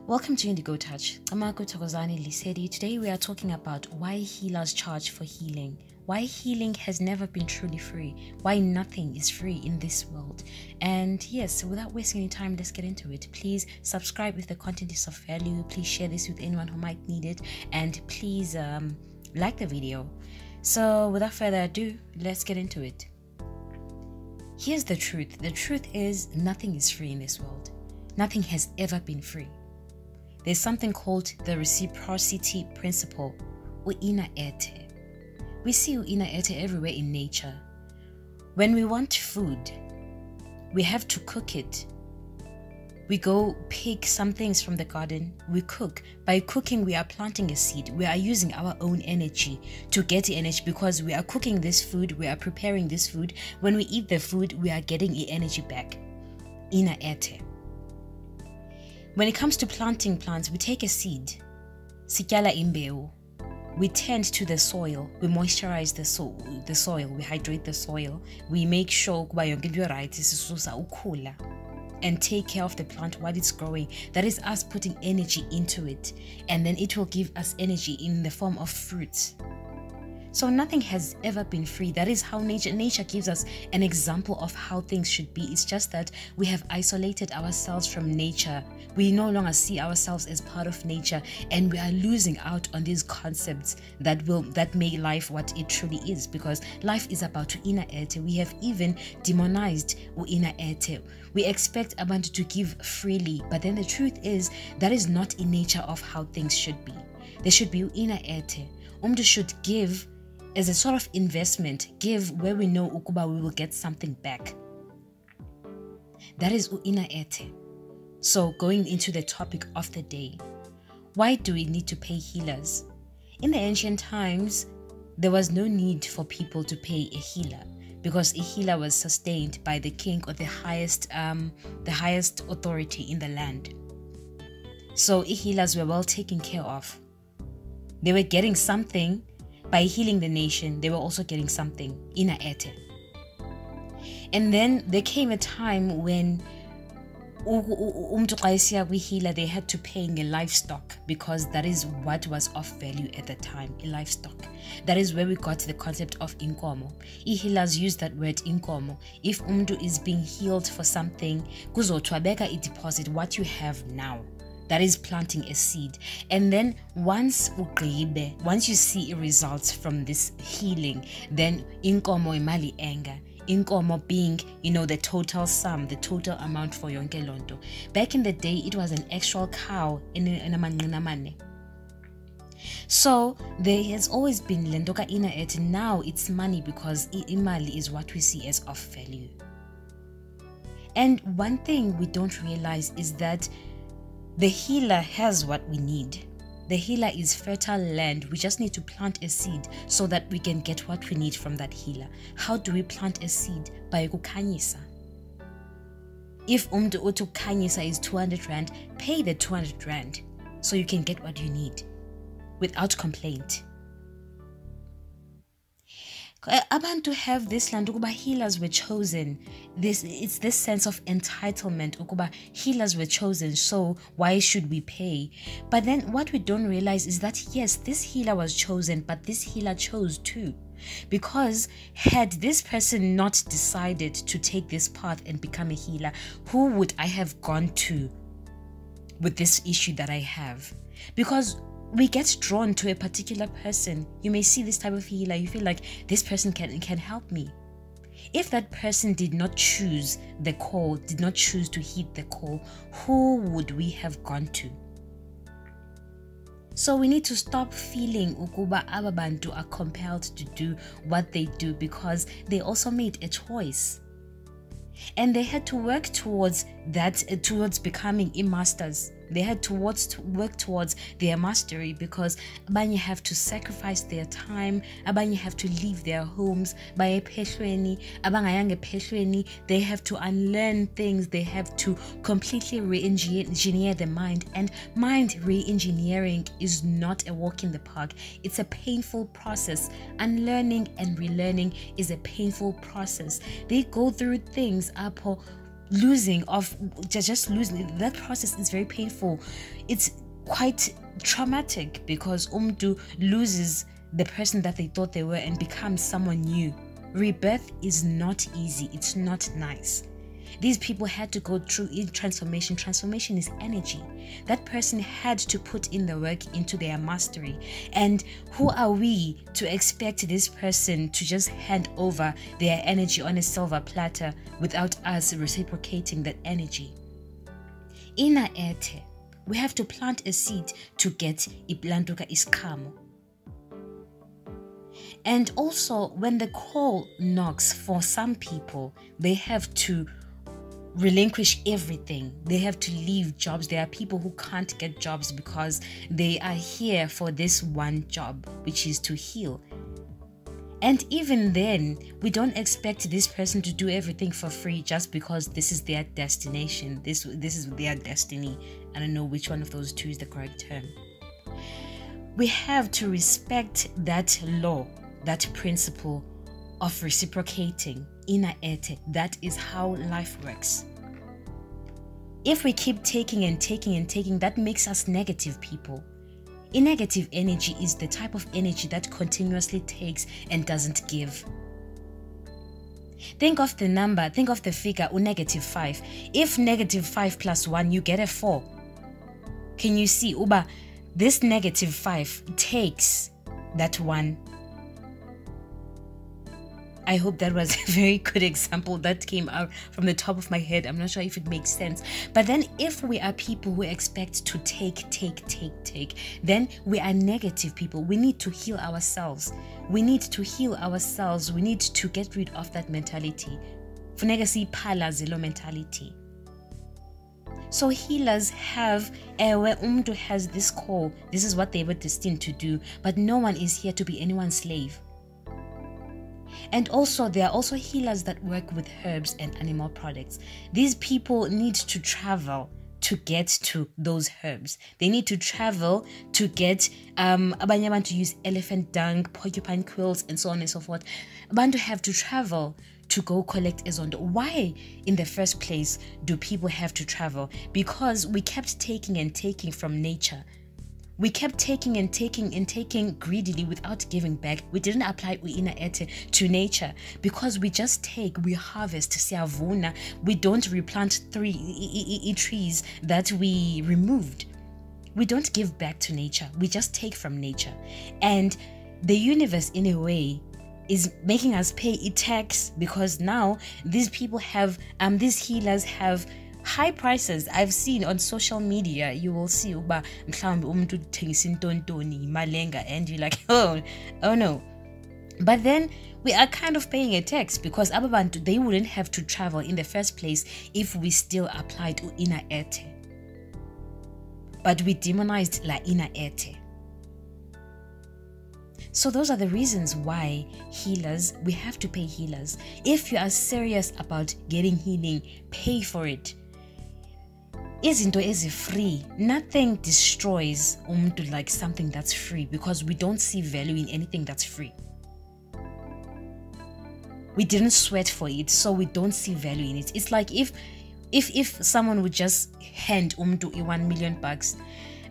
Welcome to Indigo Touch. I'm Amako Tokozani Lisedi. Today we are talking about why healers charge for healing, why healing has never been truly free, why nothing is free in this world. And yes, without wasting any time, let's get into it. Please subscribe if the content is of value. Please share this with anyone who might need it, and please like the video. So without further ado, let's get into it. Here's the truth. The truth is nothing is free in this world. Nothing has ever been free. There's something called the reciprocity principle, uina ete. We see uina ete everywhere in nature. When we want food, we have to cook it. We go pick some things from the garden, we cook. By cooking, we are planting a seed. We are using our own energy to get the energy because we are cooking this food, we are preparing this food. When we eat the food, we are getting the energy back. Ina ete. When it comes to planting plants, we take a seed, sikyala imbeu. We tend to the soil, we moisturize the soil, we hydrate the soil, we make sure kuba yonke into right isisusa ukukhula, and take care of the plant while it's growing. That is us putting energy into it, and then it will give us energy in the form of fruits. So nothing has ever been free. That is how nature gives us an example of how things should be. It's just that we have isolated ourselves from nature. We no longer see ourselves as part of nature, and we are losing out on these concepts that make life what it truly is, because life is about ina ete. We have even demonized ina ete. We expect abantu to give freely, but then the truth is that is not in nature of how things should be. There should be ina ete. Umdu should give as a sort of investment, give where we know ukuba we will get something back. That is uina ete. So going into the topic of the day, why do we need to pay healers? In the ancient times, there was no need for people to pay a healer, because a healer was sustained by the king or the highest authority in the land. So healers were well taken care of. They were getting something. By healing the nation, they were also getting something, ina ete. And then there came a time when they had to pay in a livestock, because that is what was of value at the time, a livestock. That is where we got the concept of inkomo. Healers use that word inkomo. If umntu is being healed for something, kuzotwabeka a deposit what you have now. That is planting a seed. And then once you see results from this healing, then inkomo imali enga. Inkomo being, the total sum, the total amount for yonke lonto. Back in the day, it was an actual cow in a manqinamane. So there has always been lendoka ina ete. Now it's money, because imali is what we see as of value. And one thing we don't realize is that the healer has what we need. The healer is fertile land. We just need to plant a seed so that we can get what we need from that healer. How do we plant a seed? By kukhanyisa. If umntu uthi kukhanyisa is 200 rand, pay the 200 rand so you can get what you need without complaint. Abantu have this land ukuba healers were chosen. It's this sense of entitlement ukuba healers were chosen, so why should we pay? But then what we don't realize is that yes, this healer was chosen, but this healer chose too. Because had this person not decided to take this path and become a healer, who would I have gone to with this issue that I have? Because we get drawn to a particular person. You may see this type of healer, you feel like this person can help me. If that person did not choose the call, did not choose to heed the call, who would we have gone to? So we need to stop feeling ukuba ababantu are compelled to do what they do, because they also made a choice. And they had to work towards that, towards becoming masters. They had to work towards their mastery, because abanye have to sacrifice their time, abanye have to leave their homes, baye phehlweni, abangayange phehlweni, they have to unlearn things, they have to completely re-engineer the mind. And mind re-engineering is not a walk in the park. It's a painful process. Unlearning and relearning is a painful process. They go through things apho just losing. That process is very painful. It's quite traumatic because umdu loses the person that they thought they were and becomes someone new. Rebirth is not easy. It's not nice. These people had to go through transformation. Transformation is energy. That person had to put in the work into their mastery. And who are we to expect this person to just hand over their energy on a silver platter without us reciprocating that energy? Ina ete, we have to plant a seed to get iblanduka iskamo. And also, when the call knocks, for some people, they have to relinquish everything. They have to leave jobs. There are people who can't get jobs because they are here for this one job, which is to heal. And even then, we don't expect this person to do everything for free just because this is their destination. This is their destiny. I don't know which one of those two is the correct term. We have to respect that law, that principle of reciprocating. Ina ete, that is how life works. If we keep taking and taking and taking, that makes us negative people. A negative energy is the type of energy that continuously takes and doesn't give. Think of the number, think of the figure, -5. If -5 plus 1, you get a 4. Can you see, Uba, this -5 takes that 1. I hope that was a very good example that came out from the top of my head. I'm not sure if it makes sense. But then if we are people who expect to take, then we are negative people. We need to heal ourselves. We need to heal ourselves. We need to get rid of that mentality. Funeka siyiphala zelo mentality. So healers have, where umntu has this call, this is what they were destined to do, but no one is here to be anyone's slave. And also, there are also healers that work with herbs and animal products. These people need to travel to get to those herbs. They need to travel to get, abanye abantu use elephant dung, porcupine quills, and so on and so forth. Abantu have to travel to go collect ezondo. Why in the first place do people have to travel? Because we kept taking and taking from nature. We kept taking and taking and taking greedily without giving back. We didn't apply uina ete to nature because we just take, we harvest, siyavuna. We don't replant trees that we removed. We don't give back to nature. We just take from nature. And the universe, in a way, is making us pay a tax because now these people have, these healers have high prices. I've seen on social media, you will see uba mhlawumbe umuntu uthengisa intontoni malenga, and you're like, oh no. But then we are kind of paying a tax because ababantu, they wouldn't have to travel in the first place if we still applied ina ete. But we demonized la ina ete. So those are the reasons why healers, we have to pay healers. If you are serious about getting healing, pay for it. Izinto ezi free. Nothing destroys umuntu like something that's free because we don't see value in anything that's free. We didn't sweat for it, so we don't see value in it. It's like if someone would just hand umuntu $1 million,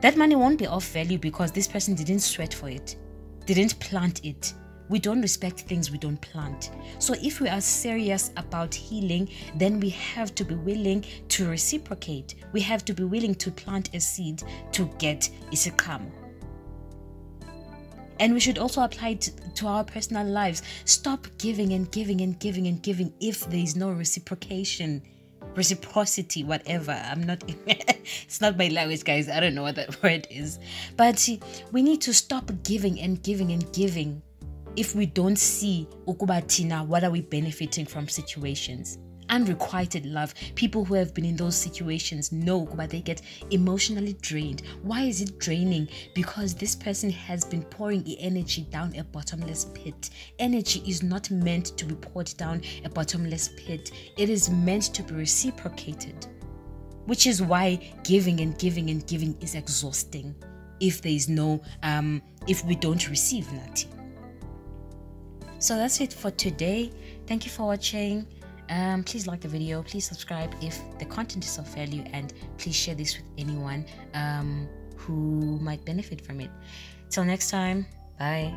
that money won't be of value because this person didn't sweat for it, didn't plant it. We don't respect things we don't plant. So if we are serious about healing, then we have to be willing to reciprocate. We have to be willing to plant a seed to get isikamo. And we should also apply it to our personal lives. Stop giving and giving and giving and giving if there is no reciprocity, whatever. I'm not, it's not my language, guys. I don't know what that word is. But we need to stop giving and giving and giving. If we don't see ukuba thina, what are we benefiting from situations? Unrequited love. People who have been in those situations know but they get emotionally drained. Why is it draining? Because this person has been pouring energy down a bottomless pit. Energy is not meant to be poured down a bottomless pit. It is meant to be reciprocated. Which is why giving and giving and giving is exhausting if there is no, if we don't receive nothing. So that's it for today. Thank you for watching. Please like the video, please subscribe if the content is of value, and please share this with anyone who might benefit from it. Till next time, bye.